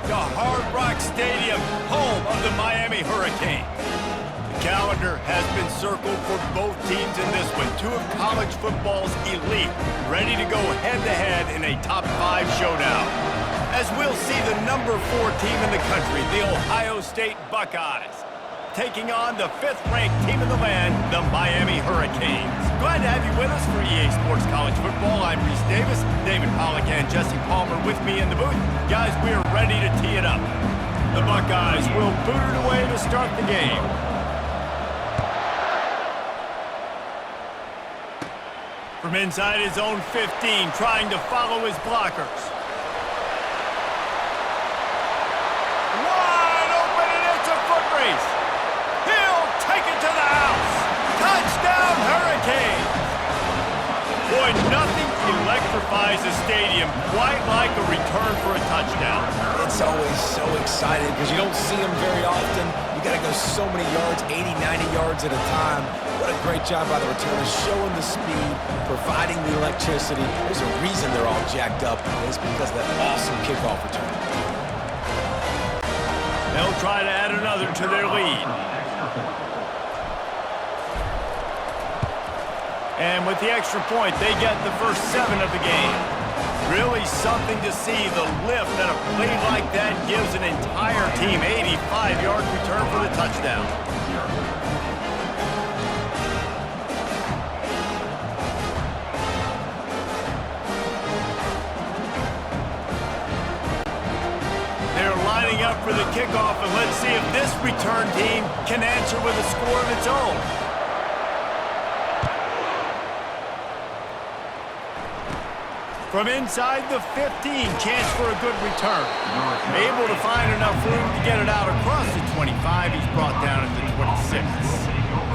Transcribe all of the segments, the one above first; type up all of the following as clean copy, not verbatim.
to Hard Rock Stadium, home of the Miami Hurricanes. The calendar has been circled for both teams in this one. Two of college football's elite, ready to go head-to-head in a top-5 showdown. As we'll see the number 4 team in the country, the Ohio State Buckeyes, taking on the 5th-ranked team in the land, the Miami Hurricanes. Glad to have you with us for EA Sports College Football. I'm Reese Davis, David Pollack and Jesse Palmer with me in the booth. Guys, we are ready to tee it up. The Buckeyes will boot it away to start the game. From inside his own 15, trying to follow his blockers. Wide open, and it's a foot race. He'll take it to the house. Touchdown, Hurricanes. Boy, nothing electrifies a stadium quite like a return for a touchdown. It's always so exciting because you don't see them very often. You got to go so many yards, 80, 90 yards at a time. What a great job by the returners, showing the speed, providing the electricity. There's a reason they're all jacked up. It's because of that awesome kickoff return. They'll try to add another to their lead. And with the extra point, they get the first 7 of the game. Really something to see, the lift that a play like that gives an entire team. 85-yard return for the touchdown. They're lining up for the kickoff, and let's see if this return team can answer with a score of its own. From inside the 15, chance for a good return. Able to find enough room to get it out across the 25. He's brought down at the 26.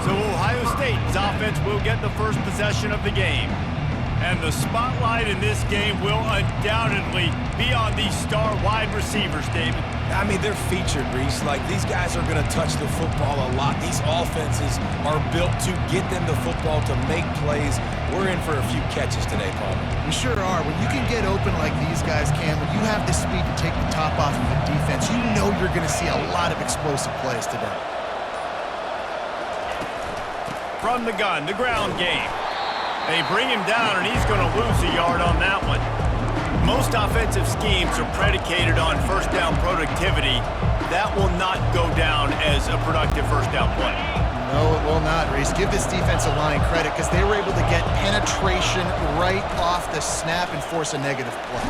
So Ohio State's offense will get the first possession of the game. And the spotlight in this game will undoubtedly be on these star wide receivers, David. I mean, they're featured, Reese. Like, these guys are going to touch the football a lot. These offenses are built to get them the football, to make plays. We're in for a few catches today, Paul. We sure are. When you can get open like these guys can, when you have the speed to take the top off of a defense, you know you're going to see a lot of explosive plays today. From the gun, the ground game. They bring him down, and he's going to lose a yard on that one. Most offensive schemes are predicated on first down productivity. That will not go down as a productive first down play. No, it will not, Reese. Give this defensive line credit because they were able to get penetration right off the snap and force a negative play.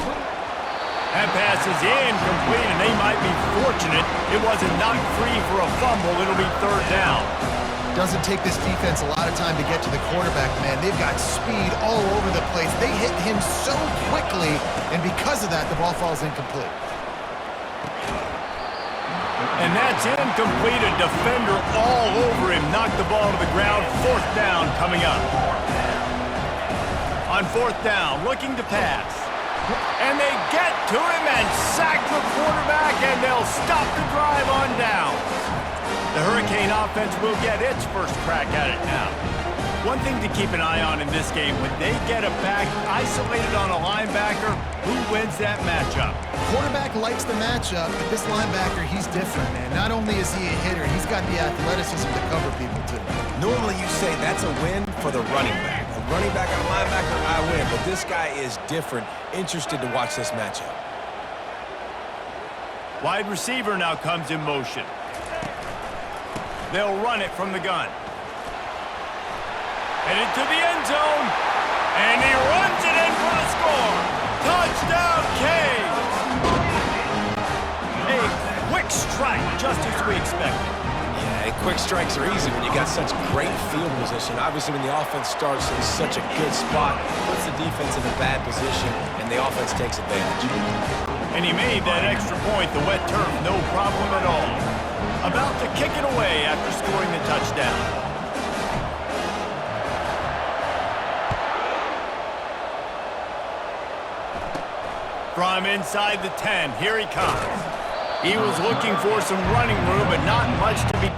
That pass is incomplete, and they might be fortunate it wasn't knocked free for a fumble. It'll be third down. Doesn't take this defense a lot of time to get to the quarterback, man. They've got speed all over the place. They hit him so quickly, and because of that, the ball falls incomplete. And that's incomplete. A defender all over him. Knocked the ball to the ground. Fourth down coming up. On fourth down, looking to pass. And they get to him and sack the quarterback, and they'll stop the drive on down. The Hurricane offense will get its first crack at it now. One thing to keep an eye on in this game, when they get a back isolated on a linebacker, who wins that matchup? Quarterback likes the matchup, but this linebacker, he's different, man. Not only is he a hitter, he's got the athleticism to cover people, too. Normally you say that's a win for the running back. A running back and a linebacker, I win. But this guy is different. Interested to watch this matchup. Wide receiver now comes in motion. They'll run it from the gun. Headed to the end zone. And he runs it in for the score. Touchdown, Canes. A quick strike, just as we expected. Yeah, quick strikes are easy when you got such great field position. Obviously, when the offense starts in such a good spot, puts the defense in a bad position, and the offense takes advantage. And he made that extra point, the wet turf, no problem at all. About to kick it away after scoring the touchdown. From inside the 10, here he comes. He was looking for some running room, but not much to be...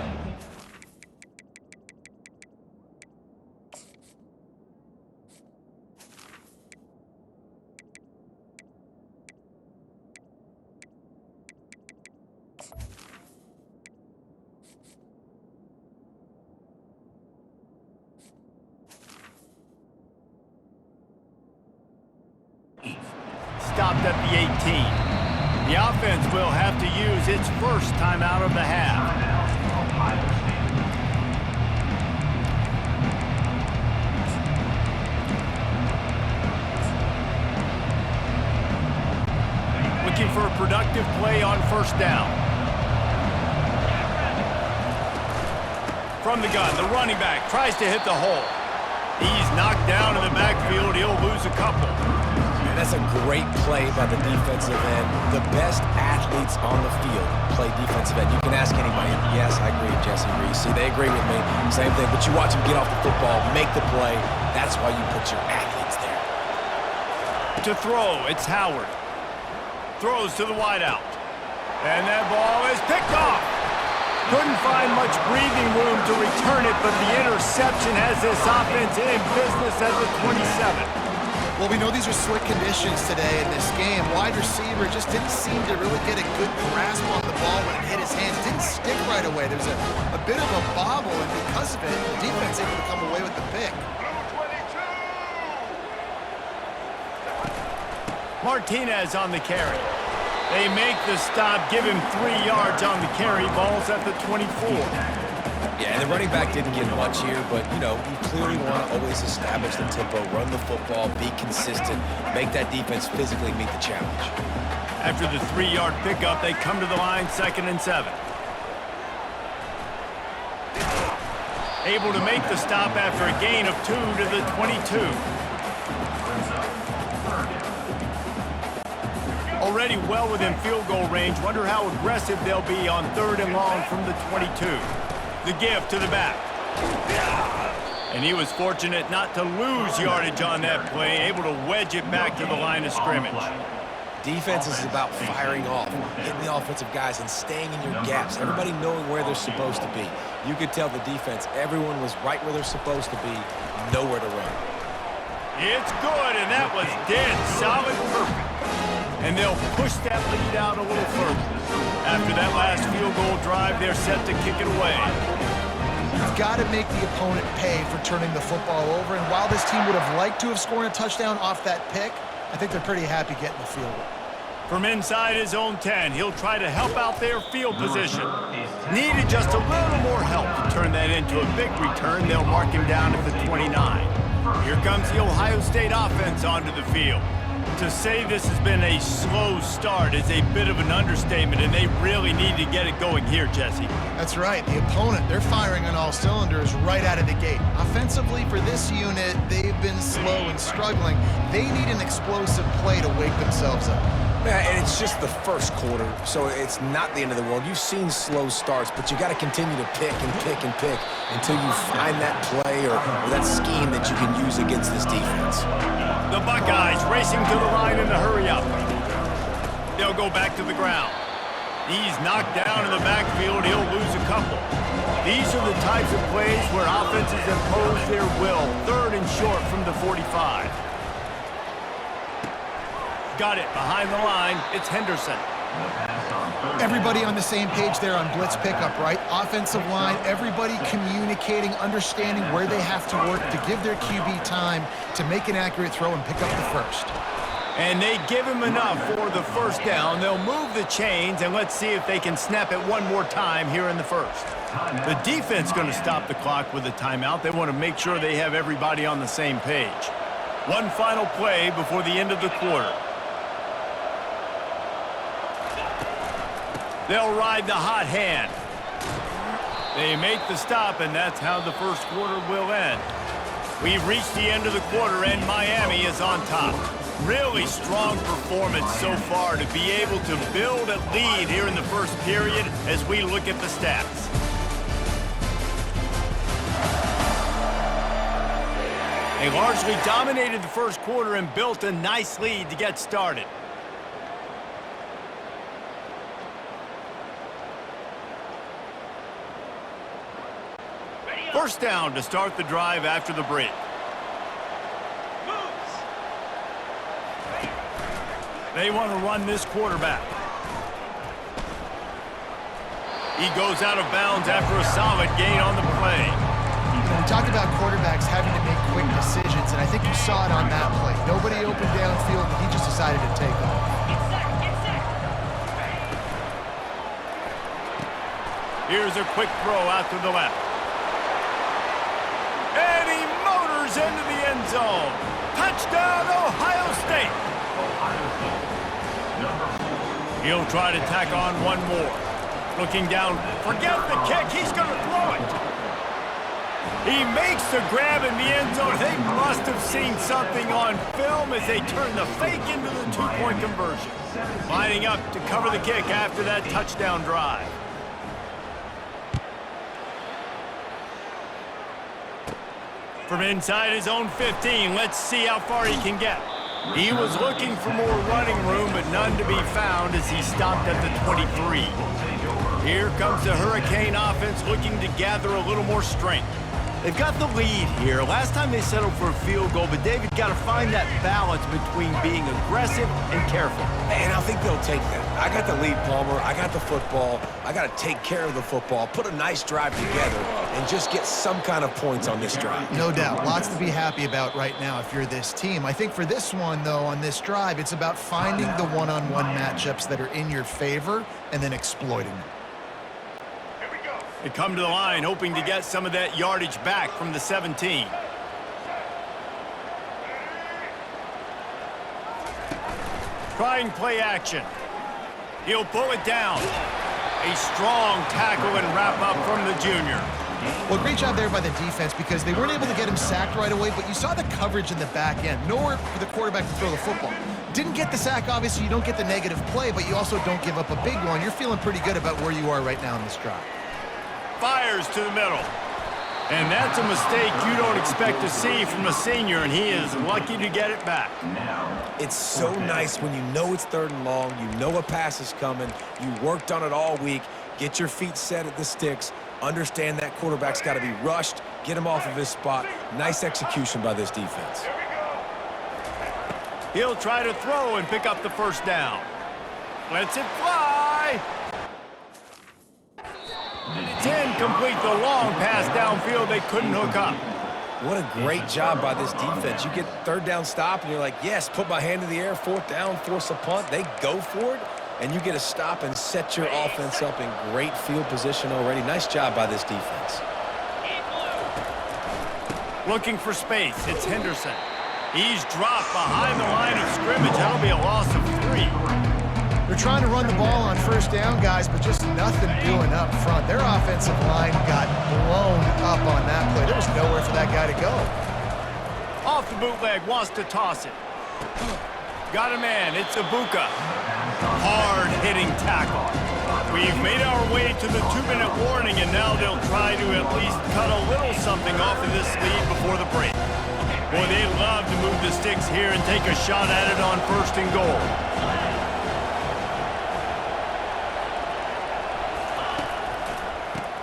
stopped at the 18. The offense will have to use its first timeout of the half. Looking for a productive play on first down. From the gun, the running back tries to hit the hole. He's knocked down in the backfield. He'll lose a couple. Man, that's a great play by the defensive end. The best athletes on the field play defensive end. You can ask anybody. Yes, I agree with Jesse Reese. See, they agree with me. Same thing. But you watch them get off the football, make the play. That's why you put your athletes there. To throw, it's Howard. Throws to the wideout. And that ball is picked off. Couldn't find much breathing room to return it, but the interception has this offense in business at the 27. Well, we know these are slick conditions today in this game. Wide receiver just didn't seem to really get a good grasp on the ball when it hit his hand. It didn't stick right away. There's a bit of a bobble, and because of it, the defense able to come away with the pick. Martinez on the carry. They make the stop, give him 3 yards on the carry. Ball's at the 24. Yeah, and the running back didn't get much here, but, you know, you clearly want to always establish the tempo, run the football, be consistent, make that defense physically meet the challenge. After the 3-yard pickup, they come to the line, 2nd and 7. Able to make the stop after a gain of 2 to the 22. Already well within field goal range. Wonder how aggressive they'll be on 3rd and long from the 22. The give to the back. And he was fortunate not to lose yardage on that play, able to wedge it back to the line of scrimmage. Defense is about firing off, hitting the offensive guys and staying in your gaps, everybody knowing where they're supposed to be. You could tell the defense, everyone was right where they're supposed to be, nowhere to run. It's good, and that was dead solid, perfect. And they'll push that lead out a little further. After that last field goal drive, they're set to kick it away. You've got to make the opponent pay for turning the football over, and while this team would have liked to have scored a touchdown off that pick, I think they're pretty happy getting the field goal. From inside his own 10, he'll try to help out their field position. Needed just a little more help to turn that into a big return. They'll mark him down at the 29. Here comes the Ohio State offense onto the field. To say this has been a slow start is a bit of an understatement, and they really need to get it going here, Jesse. That's right. The opponent, they're firing on all cylinders right out of the gate. Offensively, for this unit, they've been slow and struggling. They need an explosive play to wake themselves up. Yeah, and it's just the first quarter, so it's not the end of the world. You've seen slow starts, but you got to continue to pick and pick and pick until you find that play or that scheme that you can use against this defense. The Buckeyes racing to the line in the hurry-up. They'll go back to the ground. He's knocked down in the backfield. He'll lose a couple. These are the types of plays where offenses impose their will. 3rd and short from the 45. Got it behind the line. It's Henderson. Everybody on the same page there on blitz pickup, right? Offensive line, everybody communicating, understanding where they have to work to give their QB time to make an accurate throw and pick up the first. And they give him enough for the first down. They'll move the chains, and let's see if they can snap it one more time here in the first. The defense going to stop the clock with a timeout. They want to make sure they have everybody on the same page. One final play before the end of the quarter. They'll ride the hot hand. They make the stop, and that's how the first quarter will end. We've reached the end of the quarter, and Miami is on top. Really strong performance so far to be able to build a lead here in the first period as we look at the stats. They largely dominated the first quarter and built a nice lead to get started. First down to start the drive after the break. They want to run this quarterback. He goes out of bounds after a solid gain on the play. We talked about quarterbacks having to make quick decisions, and I think you saw it on that play. Nobody opened downfield, and he just decided to take off. Here's a quick throw out to the left. And he motors into the end zone. Touchdown, Ohio State. He'll try to tack on one more. Looking down, forget the kick, he's going to throw it. He makes the grab in the end zone. They must have seen something on film as they turn the fake into the two-point conversion. Lining up to cover the kick after that touchdown drive. From inside his own 15, let's see how far he can get. He was looking for more running room, but none to be found as he stopped at the 23. Here comes the Hurricane offense looking to gather a little more strength. They've got the lead here. Last time they settled for a field goal, but David got to find that balance between being aggressive and careful. And I think they'll take that. I got the lead, Palmer. I got the football. I got to take care of the football, put a nice drive together, and just get some kind of points on this drive. No doubt. Lots to be happy about right now if you're this team. I think for this one, though, on this drive, it's about finding the one-on-one matchups that are in your favor and then exploiting them. They come to the line hoping to get some of that yardage back from the 17. Trying play action. He'll pull it down. A strong tackle and wrap up from the junior. Well, great job there by the defense because they weren't able to get him sacked right away, but you saw the coverage in the back end. Nowhere for the quarterback to throw the football. Didn't get the sack, obviously. You don't get the negative play, but you also don't give up a big one. You're feeling pretty good about where you are right now in this drive. Fires to the middle. And that's a mistake you don't expect to see from a senior, and he is lucky to get it back. It's so nice when you know it's 3rd and long, you know a pass is coming, you worked on it all week, get your feet set at the sticks, understand that quarterback's got to be rushed, get him off of his spot. Nice execution by this defense. He'll try to throw and pick up the first down. Lets it fly. 10 complete the long pass downfield they couldn't hook up. What a great job by this defense. You get 3rd down stop, and you're like, yes, put my hand in the air, 4th down, force a punt. They go for it, and you get a stop and set your offense up in great field position already. Nice job by this defense. Looking for space. It's Henderson. He's dropped behind the line of scrimmage. That'll be a loss of 3. They're trying to run the ball on 1st down, guys, but just nothing doing up front. Their offensive line got blown up on that play. There was nowhere for that guy to go. Off the bootleg, wants to toss it. Got a man, it's Ibuka. Hard-hitting tackle. We've made our way to the 2-minute warning, and now they'll try to at least cut a little something off of this lead before the break. Boy, they'd love to move the sticks here and take a shot at it on 1st and goal.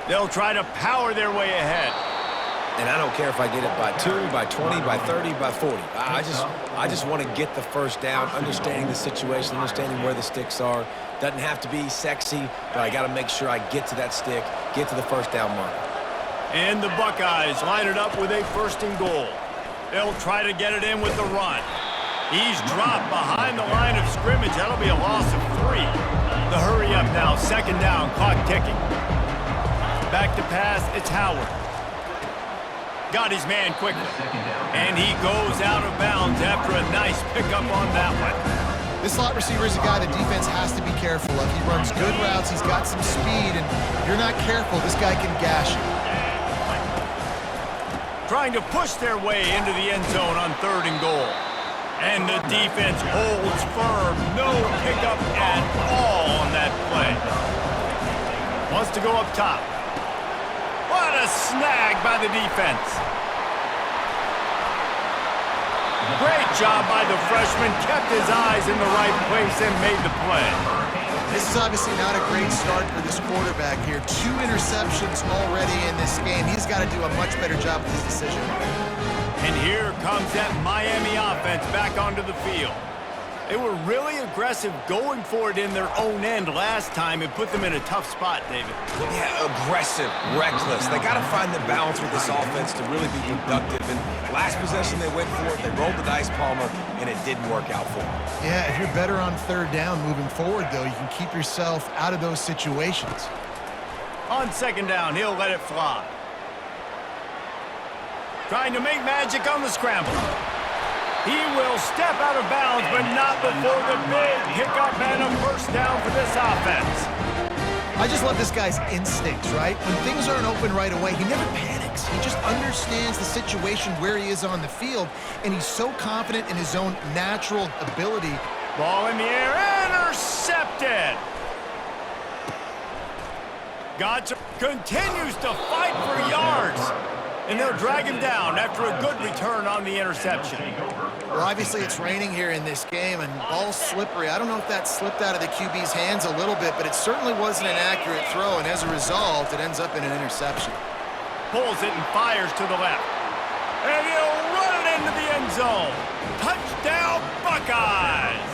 They'll try to power their way ahead. And I don't care if I get it by 2, by 20, by 30, by 40. I just want to get the 1st down, understanding the situation, understanding where the sticks are. Doesn't have to be sexy, but I got to make sure I get to that stick, get to the 1st down mark. And the Buckeyes line it up with a 1st and goal. They'll try to get it in with the run. He's dropped behind the line of scrimmage. That'll be a loss of 3. The hurry up now, 2nd down, clock ticking. Back to pass, it's Howard. Got his man quickly. And he goes out of bounds after a nice pickup on that one. This slot receiver is a guy the defense has to be careful of. He runs good routes, he's got some speed, and if you're not careful, this guy can gash you. Trying to push their way into the end zone on 3rd and goal. And the defense holds firm. No pickup at all on that play. Wants to go up top. What a snag by the defense. Great job by the freshman. Kept his eyes in the right place and made the play. This is obviously not a great start for this quarterback here. 2 interceptions already in this game. He's got to do a much better job with his decision. And here comes that Miami offense back onto the field. They were really aggressive going for it in their own end last time and put them in a tough spot, David. Yeah, aggressive, reckless. They got to find the balance with this offense to really be productive. And last possession they went for it, they rolled the dice, Palmer, and it didn't work out for them. Yeah, if you're better on third down moving forward, though, you can keep yourself out of those situations. On second down, he'll let it fly. Trying to make magic on the scramble. He will step out of bounds, but not before the big pickup and a first down for this offense. I just love this guy's instincts, right? When things aren't open right away, he never panics. He just understands the situation where he is on the field, and he's so confident in his own natural ability. Ball in the air, intercepted. Gotcha. Continues to fight for yards. And they'll drag him down after a good return on the interception. Well, obviously it's raining here in this game, and ball's slippery. I don't know if that slipped out of the QB's hands a little bit, but it certainly wasn't an accurate throw, and as a result, it ends up in an interception. Pulls it and fires to the left. And he'll run it into the end zone. Touchdown, Buckeyes!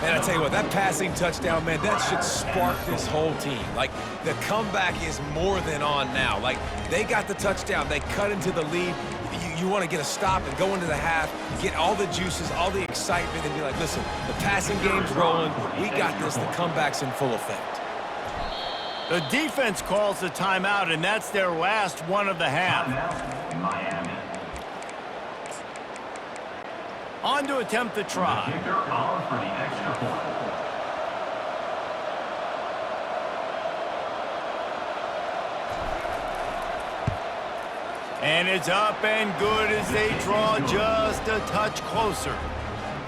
Man, I tell you what, that passing touchdown, man, that should spark this whole team. Like, the comeback is more than on now. Like, they got the touchdown. They cut into the lead. You want to get a stop and go into the half, get all the juices, all the excitement, and be like, listen, the passing game's rolling. We got this. The comeback's in full effect. The defense calls the timeout, and that's their last one of the half. Miami. On to attempt the try. Kicker on for the extra point. And it's up and good as they draw just a touch closer.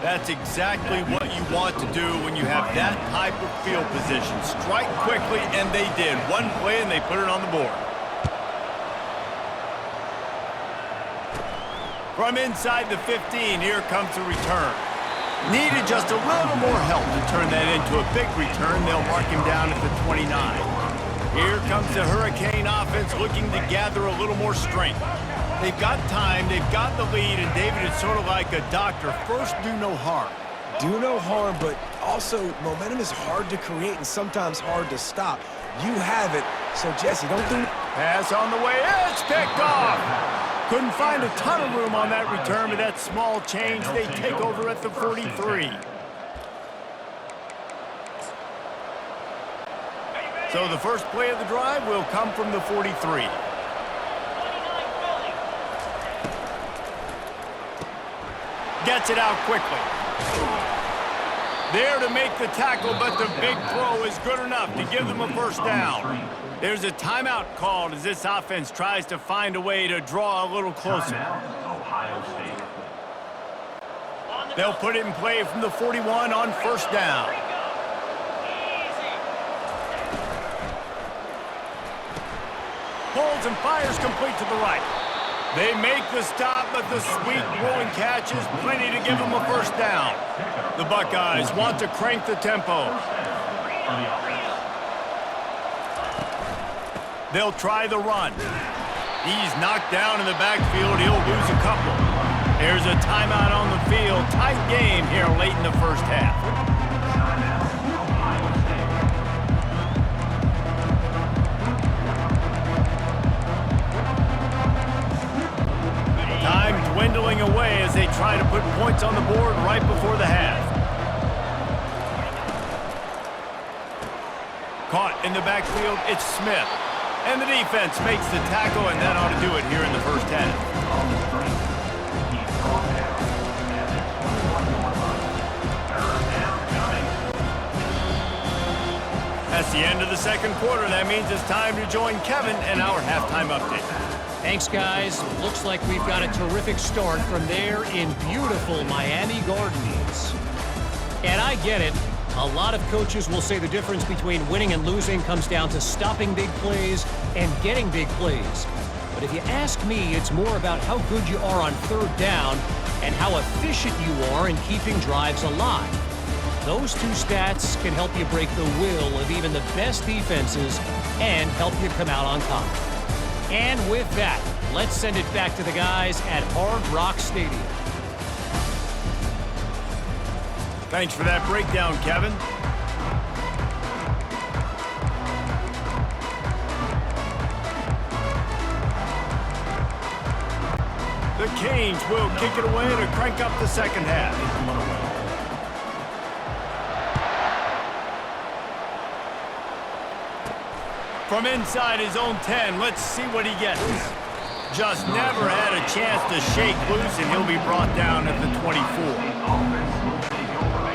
That's exactly what you want to do when you have that type of field position. Strike quickly, and they did. One play, and they put it on the board. From inside the 15, here comes the return. Needed just a little more help to turn that into a big return. They'll mark him down at the 29. Here comes the Hurricane offense looking to gather a little more strength. They've got time, they've got the lead, and David, it's sort of like a doctor. First, do no harm. Do no harm, but also momentum is hard to create and sometimes hard to stop. You have it, so Jesse, don't do... Pass on the way, it's picked off! Couldn't find a ton of room on that return, but that small change, they take over at the 43. So the first play of the drive will come from the 43. Gets it out quickly. There to make the tackle, but the big throw is good enough to give them a first down. There's a timeout called as this offense tries to find a way to draw a little closer. Ohio State. They'll put it in play from the 41 on first down. Pulls and fires complete to the right. They make the stop, but the sweet throwing catch is plenty to give them a first down. The Buckeyes want to crank the tempo. They'll try the run. He's knocked down in the backfield. He'll lose a couple. There's a timeout on the field. Tight game here late in the first half. Time dwindling away as they try to put points on the board right before the half. Caught in the backfield, it's Smith. And the defense makes the tackle, and that ought to do it here in the first half. That's the end of the second quarter. That means it's time to join Kevin in our halftime update. Thanks, guys. Looks like we've got a terrific start from there in beautiful Miami Gardens. And I get it. A lot of coaches will say the difference between winning and losing comes down to stopping big plays and getting big plays. But if you ask me, it's more about how good you are on third down and how efficient you are in keeping drives alive. Those two stats can help you break the will of even the best defenses and help you come out on top. And with that, let's send it back to the guys at Hard Rock Stadium. Thanks for that breakdown, Kevin. The Canes will kick it away to crank up the second half. From inside his own 10, let's see what he gets. Just never had a chance to shake loose, and he'll be brought down at the 24.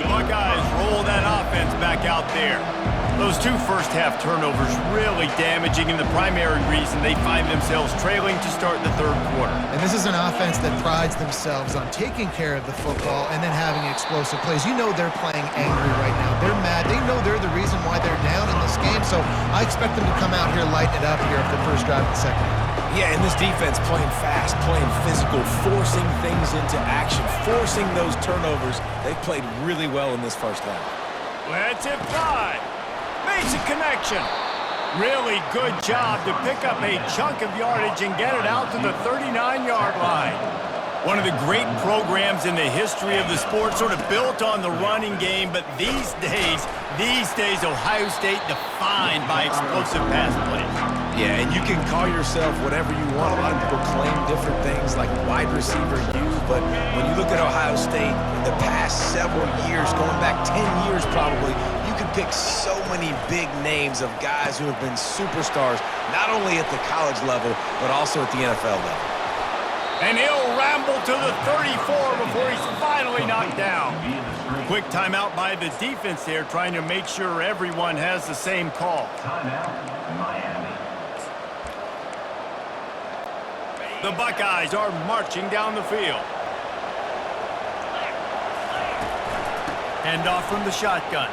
The Buckeyes roll that offense back out there. Those two first-half turnovers really damaging, and the primary reason they find themselves trailing to start the third quarter. And this is an offense that prides themselves on taking care of the football and then having explosive plays. You know they're playing angry right now. They're mad. They know they're the reason why they're down in this game, so I expect them to come out here, lighten it up here for the first drive of the second half. Yeah, and this defense playing fast, playing physical, forcing things into action, forcing those turnovers. They've played really well in this first half. Let's it fly. Makes a connection. Really good job to pick up a chunk of yardage and get it out to the 39-yard line. One of the great programs in the history of the sport, sort of built on the running game, but these days, Ohio State defined by explosive pass plays. Yeah, and you can call yourself whatever you want. A lot of people claim different things like wide receiver you, but when you look at Ohio State, in the past several years, going back 10 years probably, you can pick so many big names of guys who have been superstars, not only at the college level, but also at the NFL level. And he'll ramble to the 34 before he's finally knocked down. Quick timeout by the defense there, trying to make sure everyone has the same call. Timeout, Miami. The Buckeyes are marching down the field. Hand off from the shotgun.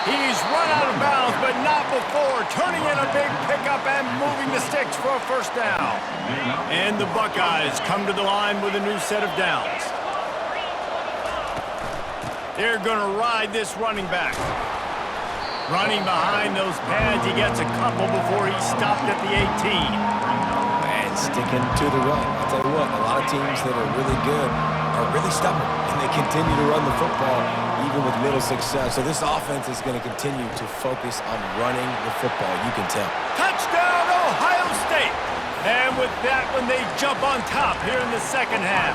He's run out of bounds, but not before turning in a big pickup and moving the sticks for a first down. And the Buckeyes come to the line with a new set of downs. They're going to ride this running back. Running behind those pads, he gets a couple before he's stopped at the 18. And sticking to the run. I'll tell you what, a lot of teams that are really good are really stubborn, and they continue to run the football even with little success. So this offense is going to continue to focus on running the football, you can tell. Touchdown, Ohio State! And with that one, they jump on top here in the second half.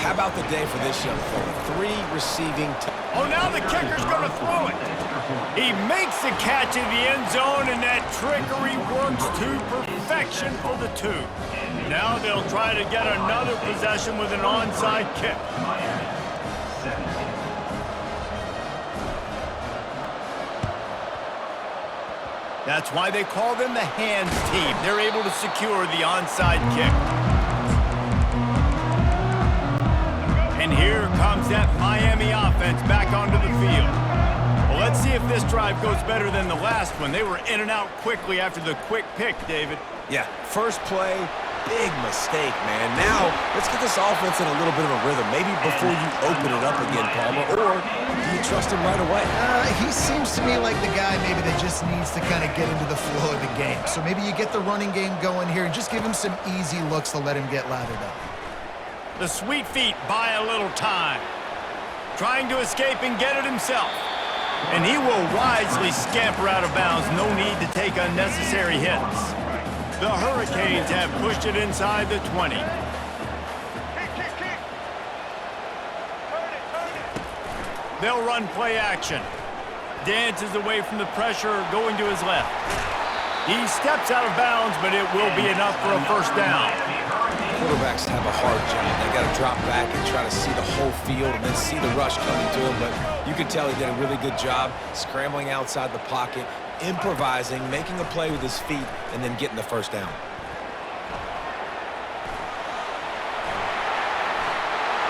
How about the day for this young fella? 3 receiving Oh, now the kicker's going to throw it. He makes the catch in the end zone, and that trickery works to perfection for the 2. Now they'll try to get another possession with an onside kick. That's why they call them the hands team. They're able to secure the onside kick. And here comes that Miami offense back onto the field. Well, let's see if this drive goes better than the last one. They were in and out quickly after the quick pick, David. Yeah, first play, big mistake, man. Now, let's get this offense in a little bit of a rhythm. Maybe before you open it up again, Palmer, or do you trust him right away? He seems to me like the guy maybe that just needs to kind of get into the flow of the game. So maybe you get the running game going here and just give him some easy looks to let him get lathered up. The sweet feet buy a little time. Trying to escape and get it himself. And he will wisely scamper out of bounds. No need to take unnecessary hits. The Hurricanes have pushed it inside the 20. They'll run play action. Dances away from the pressure, going to his left. He steps out of bounds, but it will be enough for a first down. Quarterbacks have a hard job. They got to drop back and try to see the whole field and then see the rush coming to him. But you can tell he did a really good job scrambling outside the pocket, improvising, making a play with his feet, and then getting the first down.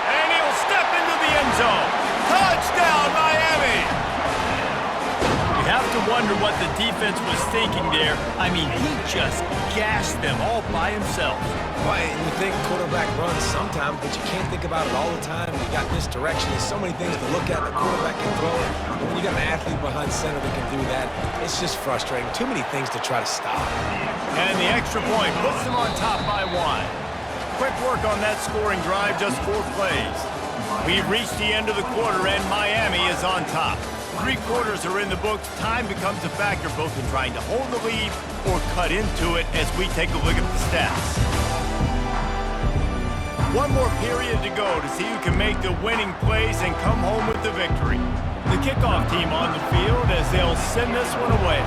And he'll step into the end zone. Touchdown, Miami! You have to wonder what the defense was thinking there. I mean, he just gashed them all by himself. Right, and you think quarterback runs sometimes, but you can't think about it all the time. You got misdirection. There's so many things to look at. The quarterback can throw it. But when you got an athlete behind center that can do that, it's just frustrating. Too many things to try to stop. And the extra point puts them on top by 1. quick work on that scoring drive, just 4 plays. We've reached the end of the quarter, and Miami is on top. 3 quarters are in the books. Time becomes a factor both in trying to hold the lead or cut into it as we take a look at the stats. 1 more period to go to see who can make the winning plays and come home with the victory. The kickoff team on the field as they'll send this one away.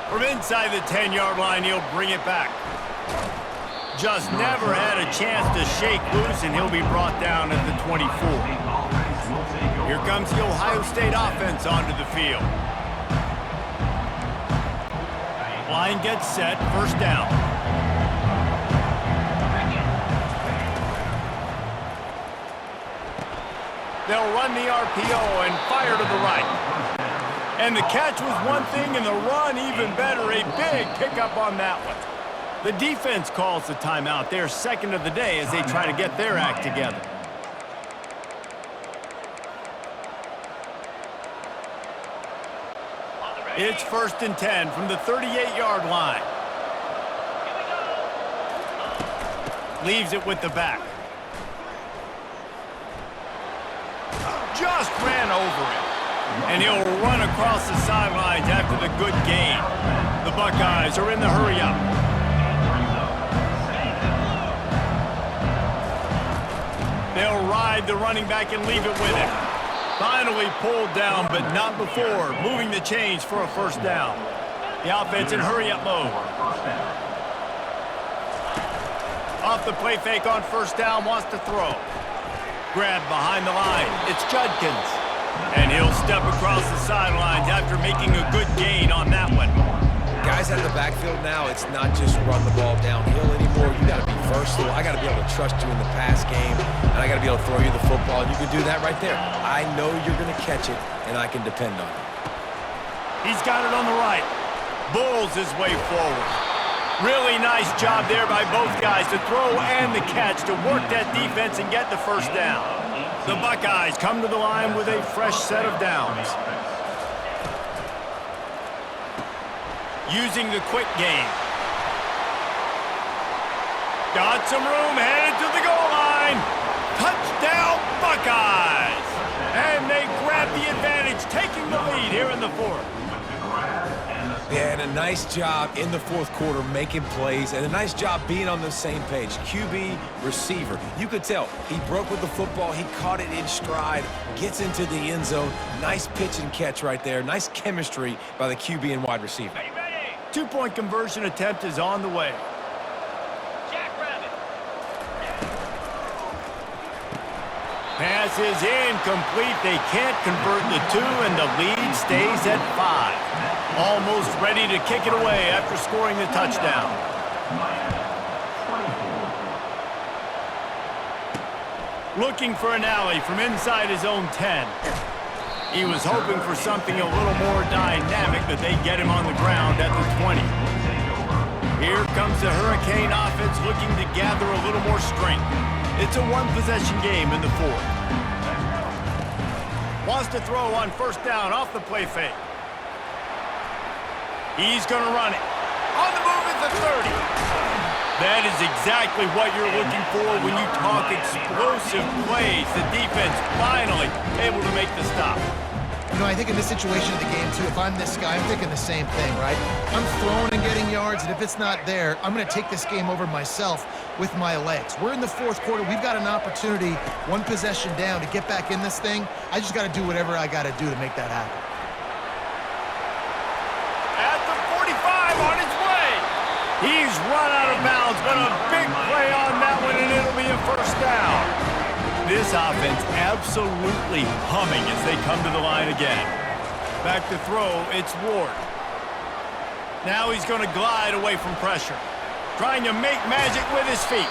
From inside the 10-yard line, he'll bring it back. Just never had a chance to shake loose, and he'll be brought down at the 24. Here comes the Ohio State offense onto the field. Line gets set, first down. They'll run the RPO and fire to the right. And the catch was one thing, and the run even better. A big pickup on that one. The defense calls the timeout. They're second of the day as they try to get their act together. It's 1st and 10 from the 38-yard line. Leaves it with the back. Just ran over him. And he'll run across the sidelines after the good gain. The Buckeyes are in the hurry-up. They'll ride the running back and leave it with him. Finally pulled down, but not before. Moving the chains for a first down. The offense in hurry-up mode. Off the play fake on first down, wants to throw. Grabbed behind the line. It's Judkins. And he'll step across the sidelines after making a good gain on that one. Guys out of the backfield now, it's not just run the ball downhill anymore. You got to be versatile. I got to be able to trust you in the pass game, and I got to be able to throw you the football, and you can do that right there. I know you're going to catch it, and I can depend on it. He's got it on the right. Bulls his way forward. Really nice job there by both guys to throw and the catch to work that defense and get the first down. The Buckeyes come to the line with a fresh set of downs. Using the quick game. Got some room, headed to the goal line. Touchdown, Buckeyes! And they grab the advantage, taking the lead here in the 4th. Yeah, and a nice job in the 4th quarter making plays, and a nice job being on the same page. QB, receiver. You could tell he broke with the football. He caught it in stride, gets into the end zone. Nice pitch and catch right there. Nice chemistry by the QB and wide receiver. 2-point conversion attempt is on the way. Pass is incomplete. They can't convert the 2, and the lead stays at 5. Almost ready to kick it away after scoring the touchdown. Looking for an alley from inside his own 10. He was hoping for something a little more dynamic, but they get him on the ground at the 20. Here comes the Hurricane offense looking to gather a little more strength. It's a 1-possession game in the 4th. Wants to throw on first down off the play fake. He's going to run it. On the move at the 30. That is exactly what you're looking for when you talk explosive plays. The defense finally able to make the stop. You know, I think in this situation of the game, too, if I'm this guy, I'm thinking the same thing, right? I'm throwing and getting yards, and if it's not there, I'm going to take this game over myself with my legs. We're in the 4th quarter. We've got an opportunity, 1 possession down, to get back in this thing. I just got to do whatever I got to do to make that happen. At the 45 on his way. He's run out of bounds, but a big play on that one, and it'll be a first down. This offense absolutely humming as they come to the line again. Back to throw, it's Ward. Now he's going to glide away from pressure. Trying to make magic with his feet.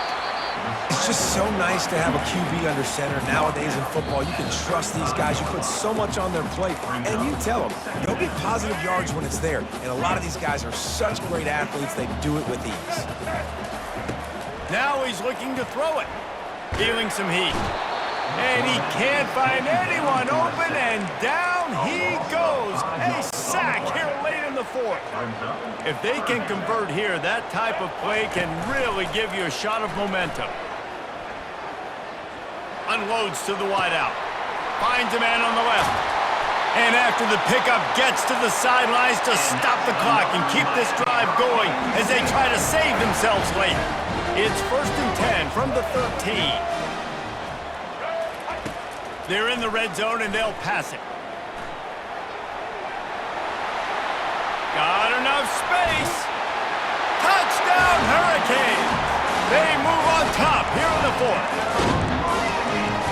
It's just so nice to have a QB under center. Nowadays in football, you can trust these guys. You put so much on their plate, and you tell them, they'll get positive yards when it's there. And a lot of these guys are such great athletes, they do it with ease. Now he's looking to throw it. Feeling some heat. And he can't find anyone open, and down he goes. A sack here late in the fourth. If they can convert here, that type of play can really give you a shot of momentum. Unloads to the wideout. Finds a man on the left. And after the pickup, gets to the sidelines to stop the clock and keep this drive going as they try to save themselves late. It's 1st and 10 from the 13. They're in the red zone and they'll pass it. Got enough space. Touchdown, Hurricanes. They move on top here in the fourth.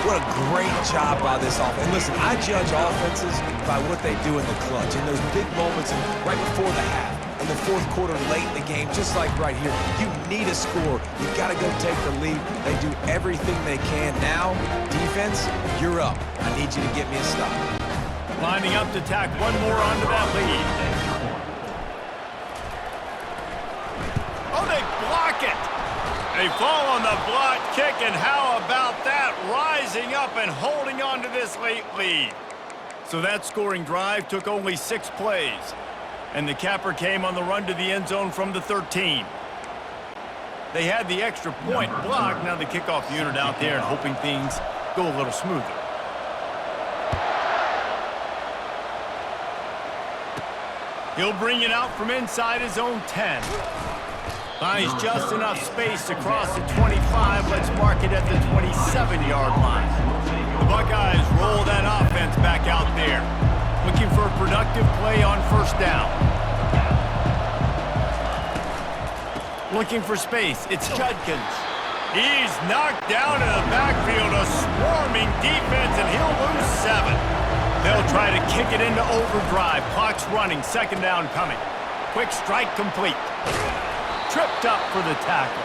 What a great job by this offense. And listen, I judge offenses by what they do in the clutch. In those big moments and right before the half, in the fourth quarter, late in the game, just like right here, you need a score. You've got to go take the lead. They do everything they can. Now, defense, you're up. I need you to get me a stop. Lining up to tack one more onto that lead. Oh, they block it. They fall on the block kick, and how about that? Rising up and holding on to this late lead. So that scoring drive took only 6 plays. And the capper came on the run to the end zone from the 13. They had the extra point blocked. Now the kickoff unit out there and hoping things go a little smoother. He'll bring it out from inside his own 10. Finds just enough space to cross the 25. Let's mark it at the 27-yard line. The Buckeyes roll that offense back out there. Looking for a productive play on 1st down. Looking for space. It's Judkins. He's knocked down in the backfield. A swarming defense, and he'll lose 7. They'll try to kick it into overdrive. Clock's running. 2nd down coming. Quick strike complete. Tripped up for the tackle.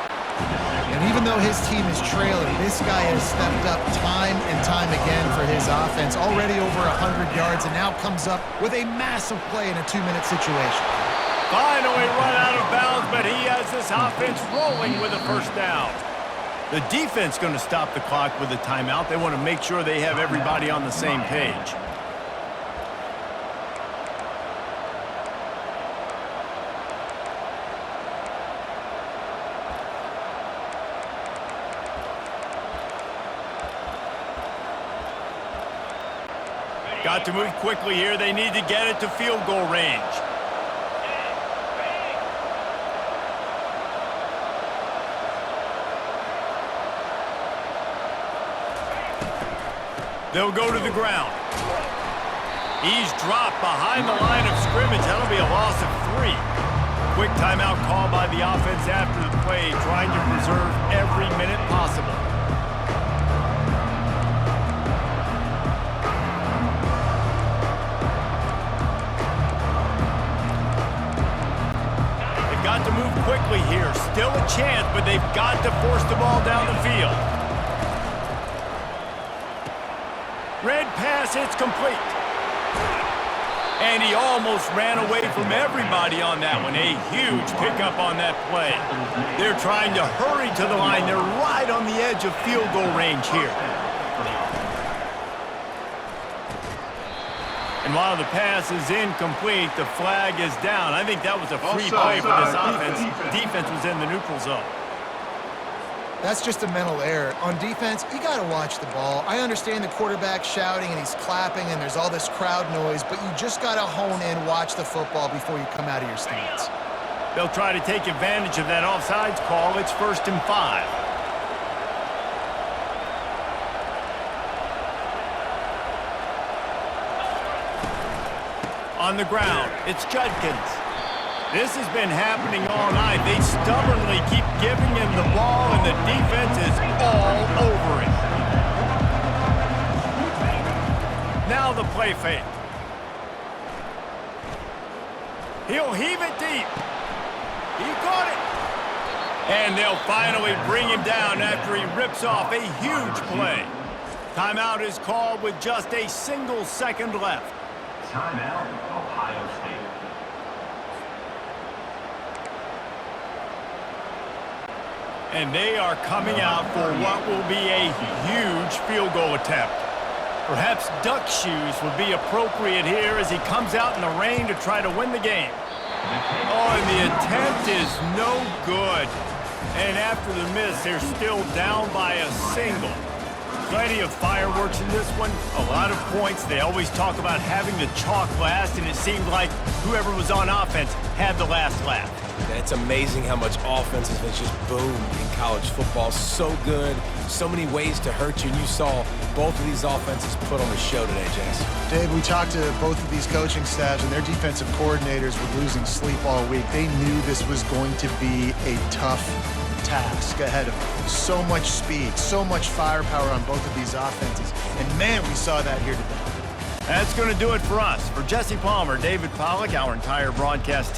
And even though his team is trailing, this guy has stepped up time and time again for his offense. Already over 100 yards, and now comes up with a massive play in a 2-minute situation. Finally run out of bounds, but he has this offense rolling with a 1st down. The defense going to stop the clock with a timeout. They want to make sure they have everybody on the same page. Got to move quickly here. They need to get it to field goal range. They'll go to the ground. He's dropped behind the line of scrimmage. That'll be a loss of 3. Quick timeout call by the offense after the play, trying to preserve every minute possible. Got to move quickly here. Still a chance, but they've got to force the ball down the field. Red pass, it's complete. And he almost ran away from everybody on that one. A huge pickup on that play. They're trying to hurry to the line. They're right on the edge of field goal range here. And while the pass is incomplete, the flag is down. I think that was a free play for this offense. Defense was in the neutral zone. That's just a mental error. On defense, you got to watch the ball. I understand the quarterback shouting and he's clapping and there's all this crowd noise, but you just got to hone in, watch the football before you come out of your stance. They'll try to take advantage of that offsides call. It's 1st and 5. On the ground, it's Judkins. This has been happening all night. They stubbornly keep giving him the ball, and the defense is all over it. Now the play fake. He'll heave it deep. He caught it. And they'll finally bring him down after he rips off a huge play. Timeout is called with just a single second left. Timeout, Ohio State. And they are coming out for what will be a huge field goal attempt. Perhaps duck shoes would be appropriate here as he comes out in the rain to try to win the game. Oh, and the attempt is no good. And after the miss, they're still down by a single. Plenty of fireworks in this one, a lot of points. They always talk about having the chalk last, and it seemed like whoever was on offense had the last laugh. And it's amazing how much offense has just boomed in college football. So good, so many ways to hurt you, and you saw both of these offenses put on a show today, Jess. Dave, we talked to both of these coaching staffs, and their defensive coordinators were losing sleep all week. They knew this was going to be a tough task ahead of them. So much speed, so much firepower on both of these offenses. And man, we saw that here today. That's going to do it for us. For Jesse Palmer, David Pollack, our entire broadcast team.